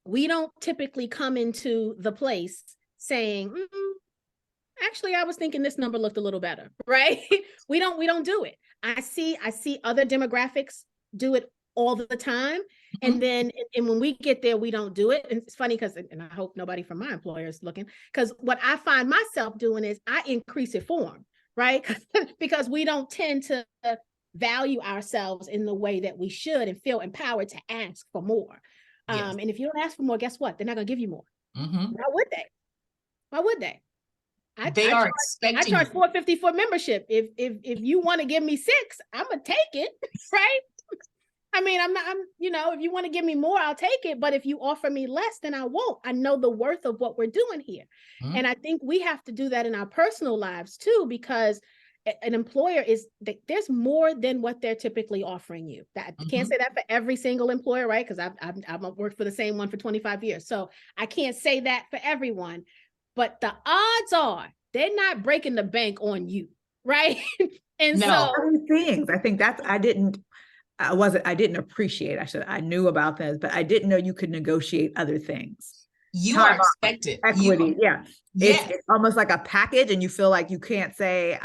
We don't typically come into the place saying, actually, I was thinking this number looked a little better, right? We don't do it. I see other demographics do it all the time. And then, and when we get there, we don't do it. And it's funny because, and I hope nobody from my employer is looking, because what I find myself doing is I increase it for them, right? Because we don't tend to value ourselves in the way that we should and feel empowered to ask for more. And if you don't ask for more, guess what? They're not going to give you more. Why would they? Why would they? I charge $450 for membership. If you want to give me $6, I'm gonna take it, right? I mean, if you want to give me more, I'll take it. But if you offer me less, then I won't. I know the worth of what we're doing here. And I think we have to do that in our personal lives too, because an employer there's more than what they're typically offering you. I can't say that for every single employer, right? Because I've worked for the same one for 25 years. So I can't say that for everyone, but the odds are they're not breaking the bank on you, right? And so other things, I think I didn't appreciate, I knew about this, but I didn't know you could negotiate other things. You are expected. Equity, It's almost like a package, and you feel like you can't say,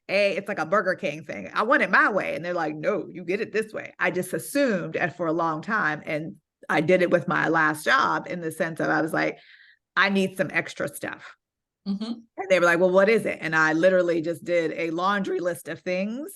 it's like a Burger King thing. I want it my way. And they're like, no, you get it this way. I just assumed for a long time. And I did it with my last job in the sense of I was like, I need some extra stuff. And they were like, well, what is it? And I literally just did a laundry list of things,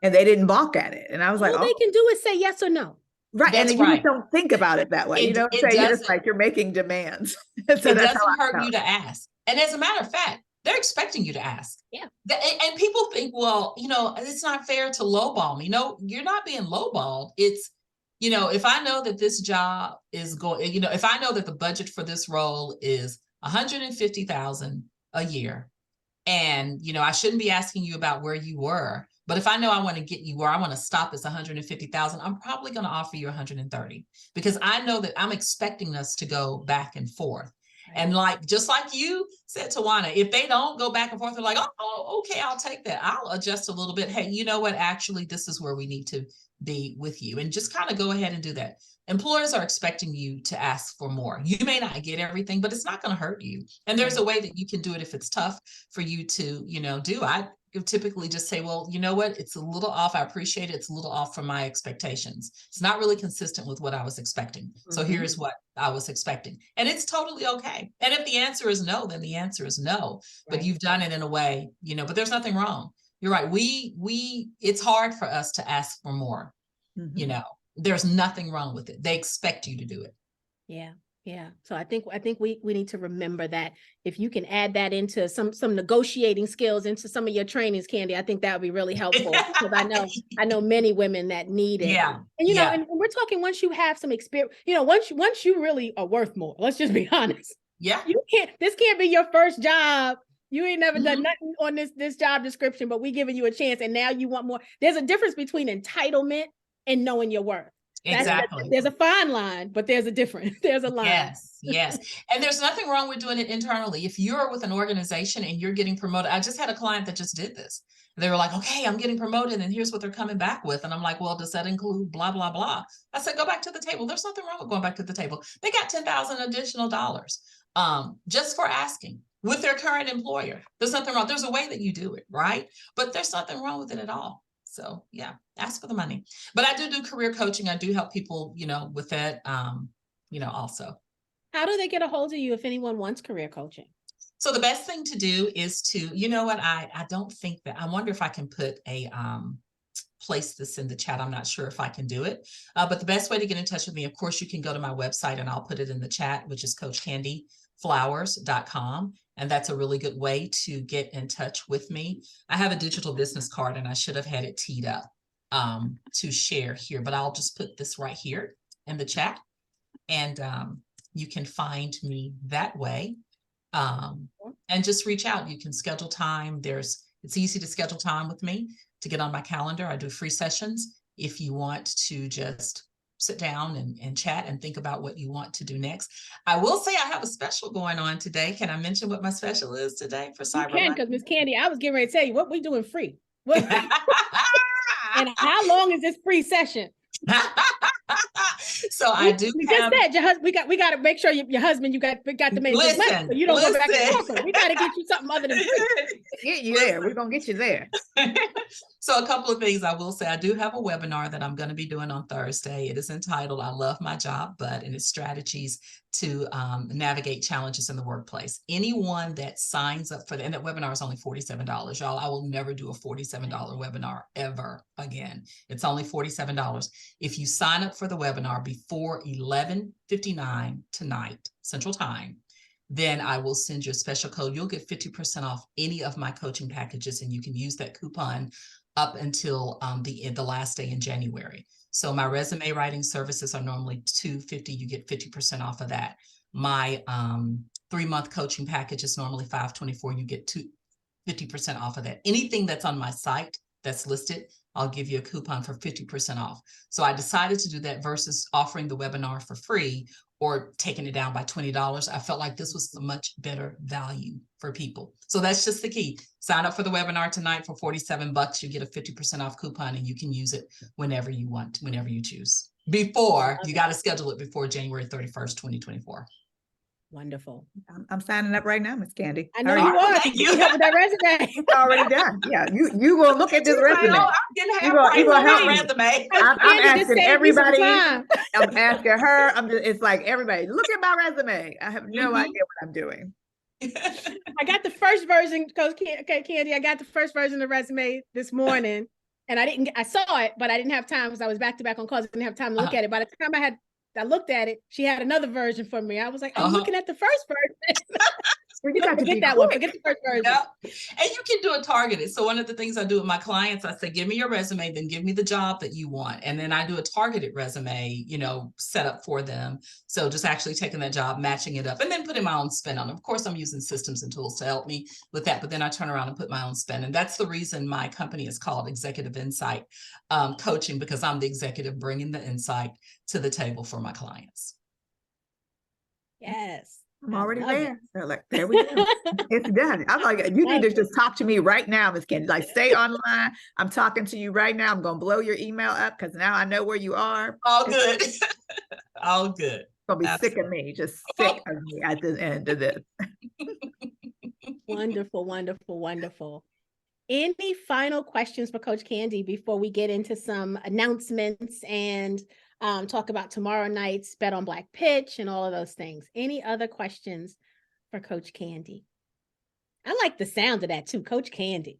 and they didn't balk at it. And I was like, all they can do is say yes or no. Right. And you just don't think about it that way. You know what I'm saying? You're just like, you're making demands. So it doesn't hurt you to ask. And as a matter of fact, they're expecting you to ask. Yeah. And people think, well, it's not fair to lowball me. No, you're not being lowballed. It's, if I know that this job is going, if I know that the budget for this role is $150,000 a year, and, I shouldn't be asking you about where you were, but if I know I want to get you where I want to stop is 150,000, I'm probably going to offer you 130, because I know that I'm expecting us to go back and forth. And just like you said, Tawana, if they don't go back and forth, they're like, oh, okay, I'll take that. I'll adjust a little bit. Hey, you know what? Actually, this is where we need to be with you, and just kind of go ahead and do that. Employers are expecting you to ask for more. You may not get everything, but it's not going to hurt you. And there's a way that you can do it if it's tough for you to, do. I typically just say, well, you know what? It's a little off. I appreciate it. It's a little off from my expectations. It's not really consistent with what I was expecting. So here's what I was expecting. And it's totally okay. And if the answer is no, then the answer is no. But you've done it in a way, but there's nothing wrong. You're right. It's hard for us to ask for more. There's nothing wrong with it. They expect you to do it. Yeah. Yeah. So I think we need to remember that if you can add that into some negotiating skills into some of your trainings, Candi, I think that would be really helpful because I know many women that need it. Yeah. And and we're talking once you have some experience, once you really are worth more. Let's just be honest. Yeah. This can't be your first job. You ain't never done nothing on this job description, but we giving you a chance and now you want more. There's a difference between entitlement and knowing your worth. Exactly. There's a fine line, but there's a difference. There's a line. Yes. And there's nothing wrong with doing it internally. If you're with an organization and you're getting promoted, I just had a client that just did this. They were like, okay, I'm getting promoted and here's what they're coming back with. And I'm like, well, does that include blah, blah, blah? I said, go back to the table. There's nothing wrong with going back to the table. They got $10,000 additional just for asking with their current employer. There's nothing wrong. There's a way that you do it, right? But there's nothing wrong with it at all. So yeah, ask for the money. But I do career coaching. I do help people, with that, also. How do they get a hold of you if anyone wants career coaching? So the best thing to do is to, I don't think that, I wonder if I can put place this in the chat. I'm not sure if I can do it. But the best way to get in touch with me, of course, you can go to my website and I'll put it in the chat, which is CoachCandiFlowers.com. And that's a really good way to get in touch with me. I have a digital business card and I should have had it teed up to share here, but I'll just put this right here in the chat and you can find me that way and just reach out. You can schedule time. It's easy to schedule time with me to get on my calendar. I do free sessions if you want to just sit down and chat and think about what you want to do next. I will say I have a special going on today. Can I mention what my special is today for Cyber Monday? Because Miss Candi, I was getting ready to tell you what we doing free. And how long is this free session? So I do. We just said your husband. We got to make sure your husband. You got to make this money, so you don't go back to corporate. We got to get you something other than free. Get you there. We're gonna get you there. So a couple of things I will say. I do have a webinar that I'm going to be doing on Thursday. It is entitled "I Love My Job, But," and it's strategies to navigate challenges in the workplace. Anyone that signs up for that, and that webinar is only $47, y'all. I will never do a $47 webinar ever again. It's only $47. If you sign up for the webinar before 11:59 tonight, Central Time, then I will send you a special code. You'll get 50% off any of my coaching packages, and you can use that coupon up until the last day in January. So my resume writing services are normally $250. You get 50% off of that. My 3-month coaching package is normally $524. You get 50% off of that. Anything that's on my site that's listed, I'll give you a coupon for 50% off. So I decided to do that versus offering the webinar for free or taking it down by $20. I felt like this was a much better value for people. So that's just the key. Sign up for the webinar tonight for $47. You get a 50% off coupon and you can use it whenever you want, whenever you choose. Before, you got to schedule it before January 31st, 2024. Wonderful. I'm signing up right now, Miss Candi. I know you are. Thank you help with that resume. It's already done. Yeah, you gonna look at this resume. I'm getting You gonna help me. resume. I'm asking everybody. I'm asking her. It's like everybody. Look at my resume. I have no idea what I'm doing. I got the first version, Coach Candi. I got the first version of the resume this morning, and I saw it, but I didn't have time because I was back to back on calls. I didn't have time to look at it. By the time I looked at it, she had another version for me. I was like, I'm looking at the first version. Forget that one. Forget the first version. Yep. And you can do it targeted. So one of the things I do with my clients, I say, give me your resume, then give me the job that you want. And then I do a targeted resume, set up for them. So just actually taking that job, matching it up, and then putting my own spin on it. Of course, I'm using systems and tools to help me with that, but then I turn around and put my own spin. And that's the reason my company is called Executive Insight Coaching, because I'm the executive bringing the insight to the table for my clients. Yes. I'm already there. They're like, there we go. It's done. I'm like, you need to just talk to me right now, Miss Candi. Like, stay online. I'm talking to you right now. I'm going to blow your email up because now I know where you are. All good. All good. Gonna be sick of me, just sick of me at the end of this. Wonderful, wonderful, wonderful. Any final questions for Coach Candi before we get into some announcements and talk about tomorrow night's Bet on Black pitch and all of those things? Any other questions for Coach Candi? I like the sound of that too, Coach Candi.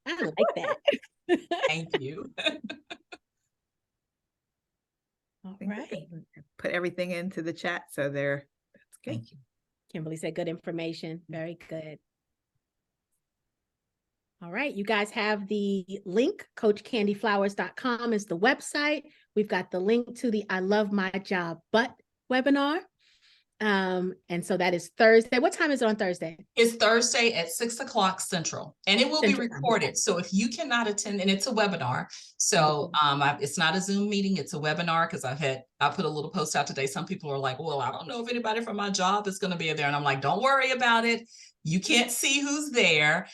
I like that. Thank you. All right. Put everything into the chat so they're Thank you. Kimberly said good information. Very good. All right, you guys have the link. CoachCandyFlowers.com is the website. We've got the link to the I Love My Job But webinar. And so that is Thursday. What time is it on Thursday? It's Thursday at 6 o'clock Central, and it will be Central time. recorded. So if you cannot attend, and it's a webinar, so it's not a Zoom meeting, it's a webinar, because I put a little post out today. Some people are like, well, I don't know if anybody from my job is going to be there. And I'm like, don't worry about it. You can't see who's there.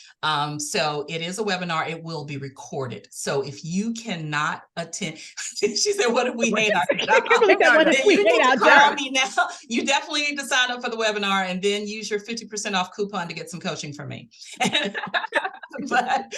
So it is a webinar. It will be recorded. So if you cannot attend, she said, what if we hate our job? Call me now. You definitely need to sign up for the webinar and then use your 50% off coupon to get some coaching from me. but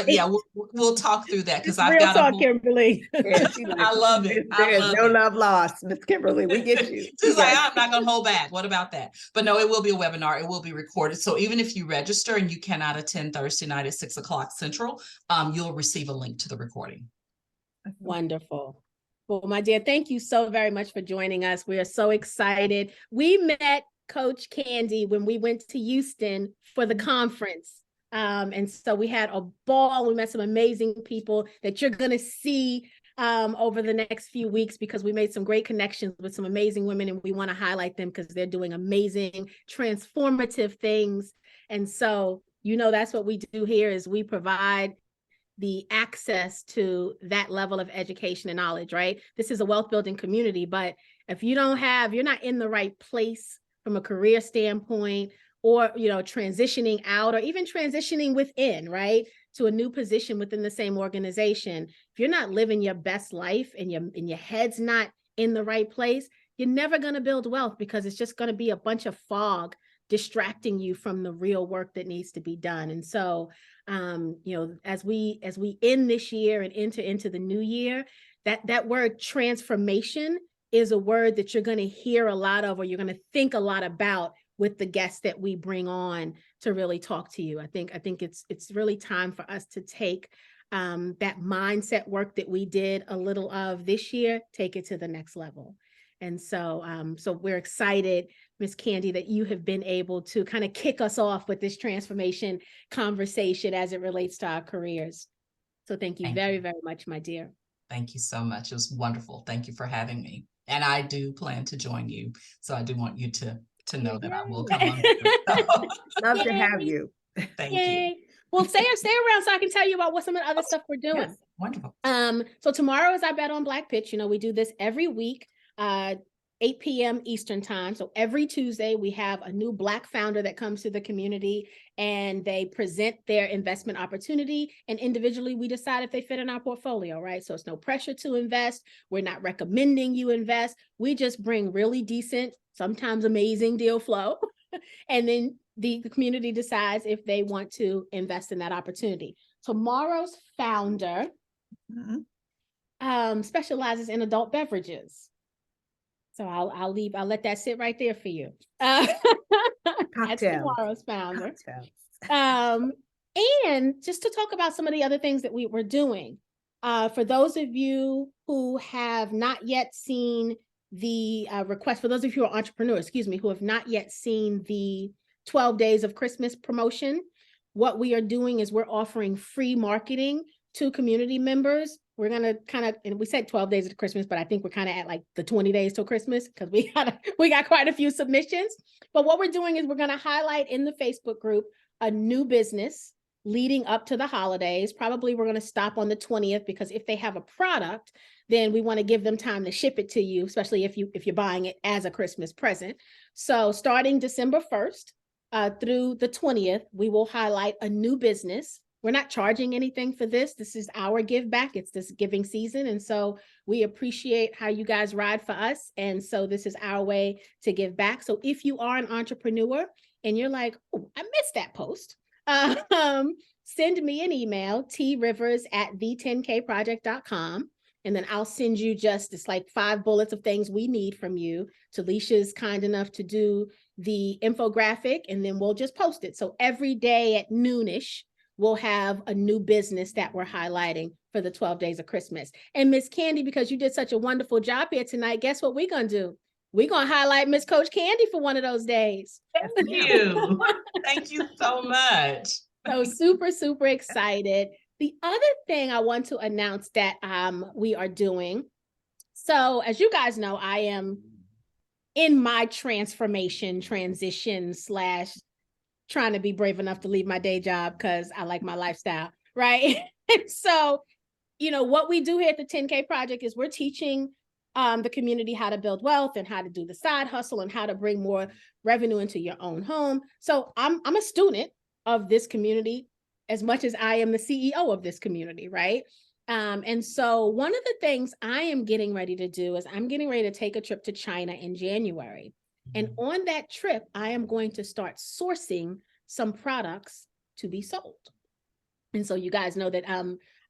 yeah, we'll talk through that, because I've got talk, Kimberly. Yeah, I love it. There's no love lost, Miss Kimberly. We get you. She's like, I'm not gonna hold back. What about that? But no, it will be a webinar. It will be recorded. So even if you register and you cannot attend Thursday night at 6 o'clock Central, you'll receive a link to the recording. Wonderful. Well, my dear, thank you so very much for joining us. We are so excited. We met Coach Candi when we went to Houston for the conference. And so we had a ball. We met some amazing people that you're going to see over the next few weeks, because we made some great connections with some amazing women, and we want to highlight them because they're doing amazing, transformative things. And so, that's what we do here, is we provide the access to that level of education and knowledge, right? This is a wealth building community, but if you're not in the right place from a career standpoint, or, transitioning out, or even transitioning within, right, to a new position within the same organization, if you're not living your best life and your head's not in the right place, you're never going to build wealth, because it's just going to be a bunch of fog distracting you from the real work that needs to be done. And so, as we end this year and enter into the new year, that word transformation is a word that you're going to hear a lot of, or you're going to think a lot about with the guests that we bring on to really talk to you. I think it's really time for us to take that mindset work that we did a little of this year, take it to the next level. And so, so we're excited, Ms. Candi, that you have been able to kind of kick us off with this transformation conversation as it relates to our careers. So thank you very, very much, my dear. Thank you so much. It was wonderful. Thank you for having me. And I do plan to join you. So I do want you to know that I will come on. Love to have you. Thank you. Well, stay around so I can tell you about what some of the other stuff we're doing. Yes, wonderful. So tomorrow is our Bet on Black Pitch. We do this every week, 8 p.m. Eastern time. So every Tuesday, we have a new Black founder that comes to the community, and they present their investment opportunity. And individually, we decide if they fit in our portfolio, right? So it's no pressure to invest. We're not recommending you invest. We just bring really decent, sometimes amazing deal flow. And then the community decides if they want to invest in that opportunity. Tomorrow's founder specializes in adult beverages. So I'll let that sit right there for you. That's tomorrow's founder. And just to talk about some of the other things that we're doing. For those of you who have not yet seen the request, for those of you who are entrepreneurs, who have not yet seen the 12 Days of Christmas promotion, what we are doing is we're offering free marketing to community members. We're going to kind of, and we said 12 days of Christmas, but I think we're kind of at like the 20 days till Christmas, because we got quite a few submissions. But what we're doing is we're going to highlight in the Facebook group a new business leading up to the holidays. Probably we're going to stop on the 20th, because if they have a product, then we want to give them time to ship it to you, especially if you're buying it as a Christmas present. So starting December 1st through the 20th, we will highlight a new business. We're not charging anything for this. This is our give back. It's this giving season. And so we appreciate how you guys ride for us. And so this is our way to give back. So if you are an entrepreneur and you're like, oh, I missed that post, send me an email, trivers@the10kproject.com. And then I'll send you it's like 5 bullets of things we need from you. Talisha's kind enough to do the infographic, and then we'll just post it. So every day at noonish, we'll have a new business that we're highlighting for the 12 Days of Christmas. And Miss Candi, because you did such a wonderful job here tonight, guess what we're going to do? we're going to highlight Miss Coach Candi for one of those days. Thank you. Thank you so much. So super, super excited. The other thing I want to announce that we are doing. So as you guys know, I am in my transition / trying to be brave enough to leave my day job because I like my lifestyle, right? So, what we do here at the 10K Project is we're teaching the community how to build wealth and how to do the side hustle and how to bring more revenue into your own home. So I'm a student of this community as much as I am the CEO of this community, right? And so one of the things I am getting ready to do is I'm getting ready to take a trip to China in January. And on that trip, I am going to start sourcing some products to be sold. And so you guys know that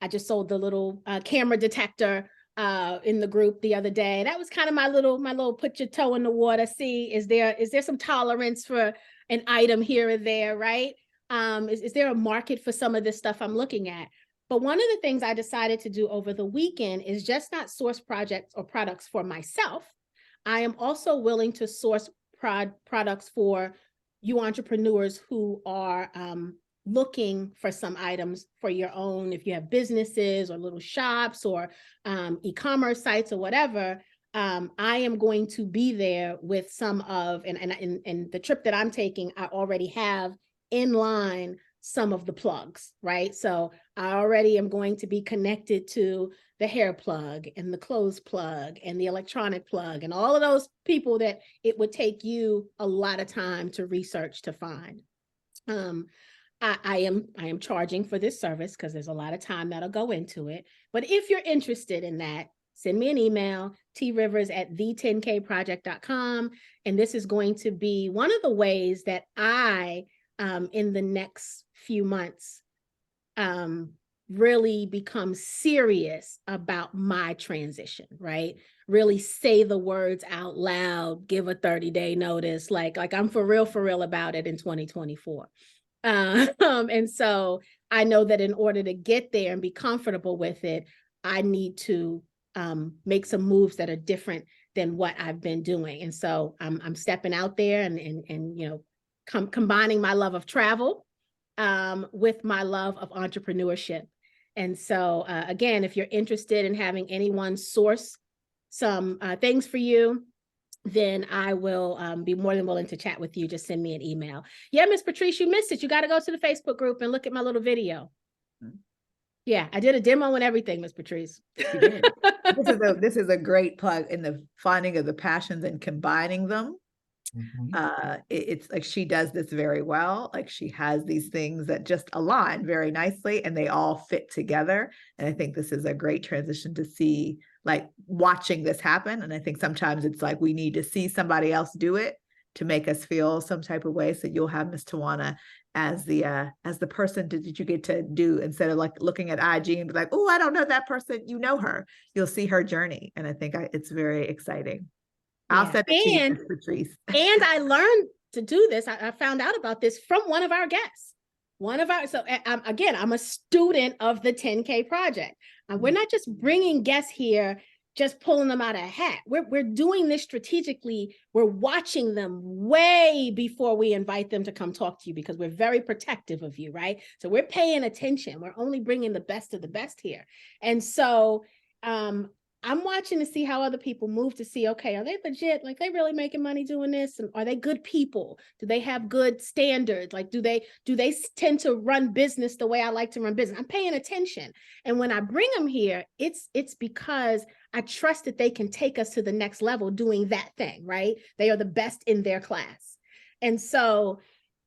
I just sold the little camera detector in the group the other day. That was kind of my little put your toe in the water. See, is there some tolerance for an item here or there, right? Is there a market for some of this stuff I'm looking at? But one of the things I decided to do over the weekend is just not source projects or products for myself. I am also willing to source products for you entrepreneurs who are looking for some items for your own, if you have businesses or little shops or e-commerce sites or whatever. I am going to be there with some of, and the trip that I'm taking, I already have in line some of the plugs, right? So I already am going to be connected to the hair plug and the clothes plug and the electronic plug and all of those people that it would take you a lot of time to research to find. I am charging for this service because there's a lot of time that'll go into it. But if you're interested in that, send me an email, trivers@the10kproject.com. And this is going to be one of the ways that I, in the next few months, really become serious about my transition, right? Really say the words out loud, give a 30-day notice, like I'm for real about it in 2024. And so I know that in order to get there and be comfortable with it, I need to make some moves that are different than what I've been doing. And so I'm stepping out there and combining my love of travel with my love of entrepreneurship. And so again, if you're interested in having anyone source some things for you, then I will be more than willing to chat with you. Just send me an email. Yeah, Miss Patrice, you missed it. You got to go to the Facebook group and look at my little video. Yeah, I did a demo and everything, Miss Patrice. You did. This is a great plug in the finding of the passions and combining them. It's like she does this very well. Like she has these things that just align very nicely and they all fit together. And I think this is a great transition to see, like watching this happen. And I think sometimes it's like we need to see somebody else do it to make us feel some type of way. So you'll have Miss Tawana as the person that you get to do, instead of like looking at IG and be like, oh, I don't know that person. You know her. You'll see her journey. And I think it's very exciting. I'll send it to you, Ms. Patrice. And I learned to do this. I found out about this from one of our guests. So again, I'm a student of the 10K Project. We're not just bringing guests here, just pulling them out of a hat. We're doing this strategically. We're watching them way before we invite them to come talk to you because we're very protective of you, right? So we're paying attention. We're only bringing the best of the best here. And so, I'm watching to see how other people move to see, okay, are they legit? Like they really making money doing this? And are they good people? Do they have good standards? Like, do they tend to run business the way I like to run business? I'm paying attention. And when I bring them here, it's because I trust that they can take us to the next level doing that thing, right? They are the best in their class. And so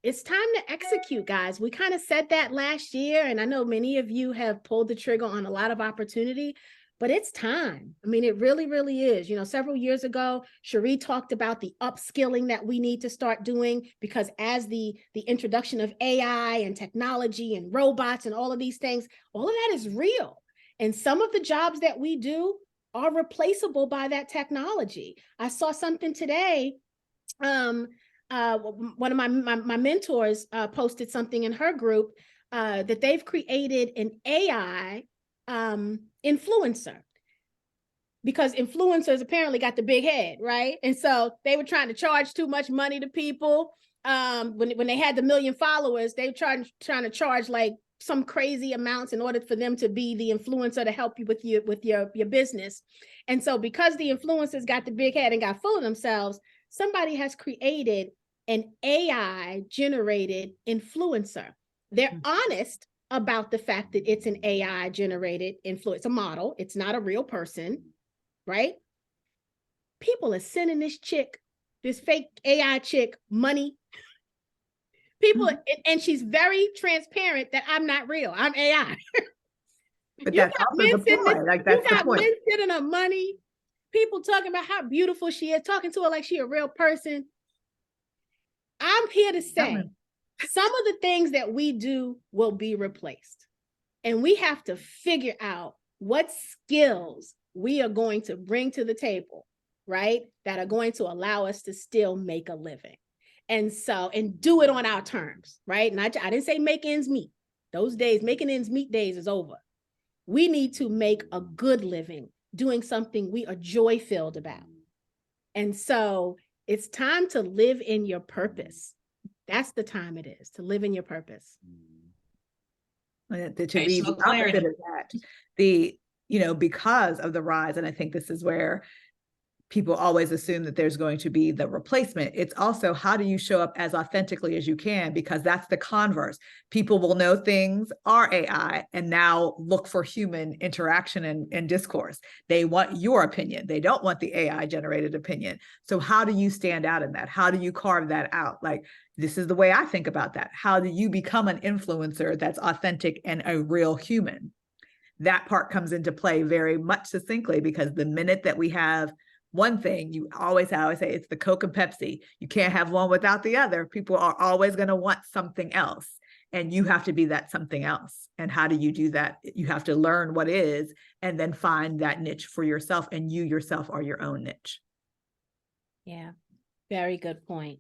it's time to execute, guys. We kind of said that last year. And I know many of you have pulled the trigger on a lot of opportunity. But it's time. I mean, it really, really is. Several years ago, Cherie talked about the upskilling that we need to start doing because as the introduction of AI and technology and robots and all of these things, all of that is real. And some of the jobs that we do are replaceable by that technology. I saw something today. One of my mentors posted something in her group that they've created an AI influencer. because influencers apparently got the big head, right? And so they were trying to charge too much money to people. When they had the 1 million followers, they were trying to charge like some crazy amounts in order for them to be the influencer to help you with your business. And so because the influencers got the big head and got full of themselves, somebody has created an AI generated influencer. They're honest about the fact that it's an AI generated influencer, a model. It's not a real person, right? People are sending this fake AI chick, money. People, and she's very transparent that I'm not real. I'm AI. But that's also the point. Like, that's the point. Men sending her money. People talking about how beautiful she is, talking to her like she a real person. I'm here to say some of the things that we do will be replaced. And we have to figure out what skills we are going to bring to the table, right? That are going to allow us to still make a living. And do it on our terms, right? And I didn't say make ends meet. Those days, making ends meet days is over. We need to make a good living doing something we are joy-filled about. And so it's time to live in your purpose. That's the time it is, to live in your purpose. To be the opposite of that, because of the rise, and I think this is where people always assume that there's going to be the replacement. It's also, how do you show up as authentically as you can? Because that's the converse. People will know things are AI and now look for human interaction and discourse. They want your opinion. They don't want the AI generated opinion. So how do you stand out in that? How do you carve that out? Like, this is the way I think about that. How do you become an influencer that's authentic and a real human? That part comes into play very much succinctly, because the minute that we have one thing, I always say it's the Coke and Pepsi. You can't have one without the other. People are always going to want something else, and you have to be that something else. And how do you do that? You have to learn what is, and then find that niche for yourself, and you yourself are your own niche. Yeah, very good point.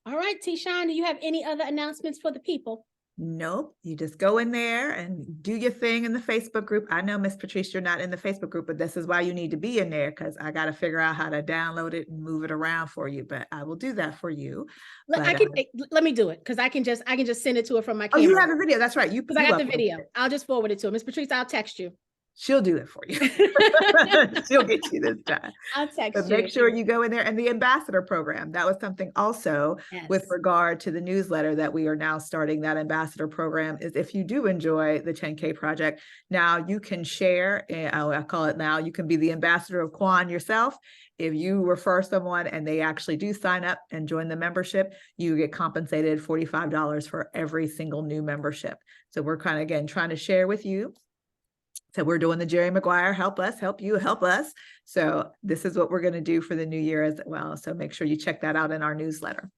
All right, Tishawn, do you have any other announcements for the people? Nope. You just go in there and do your thing in the Facebook group. I know, Miss Patrice, you're not in the Facebook group, but this is why you need to be in there, because I got to figure out how to download it and move it around for you. But I will do that for you. Let me do it, because I can just send it to her from my camera. Oh, you have the video. That's right. Because I got the video. I'll just forward it to her. Miss Patrice, I'll text you. She'll do it for you. She'll get you this time. I'll text but you. Make sure you go in there. And the ambassador program, that was something also with regard to the newsletter that we are now starting. That ambassador program is, if you do enjoy the 10K project, now you can share, I call it now, you can be the ambassador of Quan yourself. If you refer someone and they actually do sign up and join the membership, you get compensated $45 for every single new membership. So we're kind of, again, trying to share with you. So we're doing the Jerry Maguire, help us, help you, help us. So this is what we're going to do for the new year as well. So make sure you check that out in our newsletter.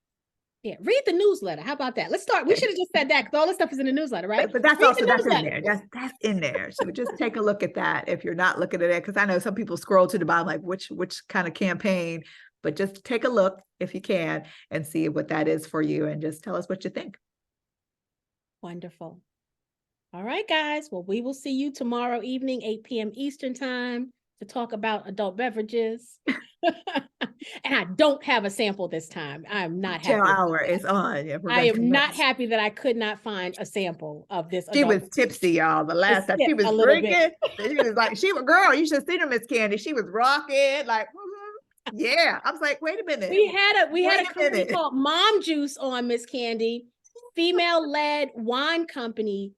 Yeah, read the newsletter. How about that? Let's start. We should have just said that, because all this stuff is in the newsletter, right? But that's also, that's in there. That's in there. So just take a look at that if you're not looking at it, because I know some people scroll to the bottom like, which kind of campaign, but just take a look if you can and see what that is for you, and just tell us what you think. Wonderful. All right, guys. Well, we will see you tomorrow evening, 8 p.m. Eastern time, to talk about adult beverages. And I don't have a sample this time. I'm not happy. Hour is on. Yeah, I am not happy that I could not find a sample of this. She was tipsy, y'all. The last time she was drinking, she was like, girl, you should have seen her, Miss Candi. She was rocking, like, yeah. I was like, wait a minute. We had a company called Mom Juice on, Miss Candi, female-led wine company.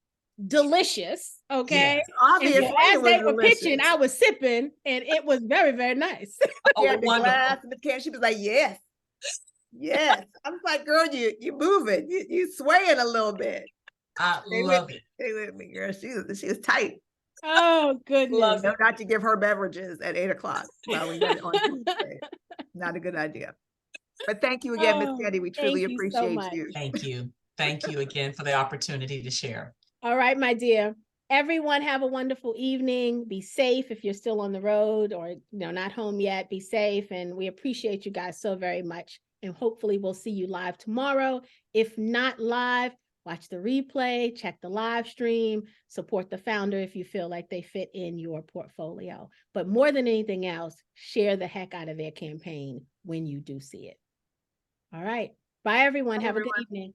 Delicious, okay. Yes, obviously, as they were pitching, I was sipping, and it was very, very nice. She was like, yes. I was like, girl, you moving, you swaying a little bit. I love it. Stay with me, girl. She was tight. Oh goodness! No, not to give her beverages at 8 o'clock while we went on Tuesday. Not a good idea. But thank you again, Miss Candi. We truly appreciate you. Thank you. Thank you again for the opportunity to share. All right, my dear. Everyone have a wonderful evening. Be safe if you're still on the road or not home yet. Be safe. And we appreciate you guys so very much. And hopefully we'll see you live tomorrow. If not live, watch the replay, check the live stream, support the founder if you feel like they fit in your portfolio. But more than anything else, share the heck out of their campaign when you do see it. All right. Bye, everyone. Have a good evening.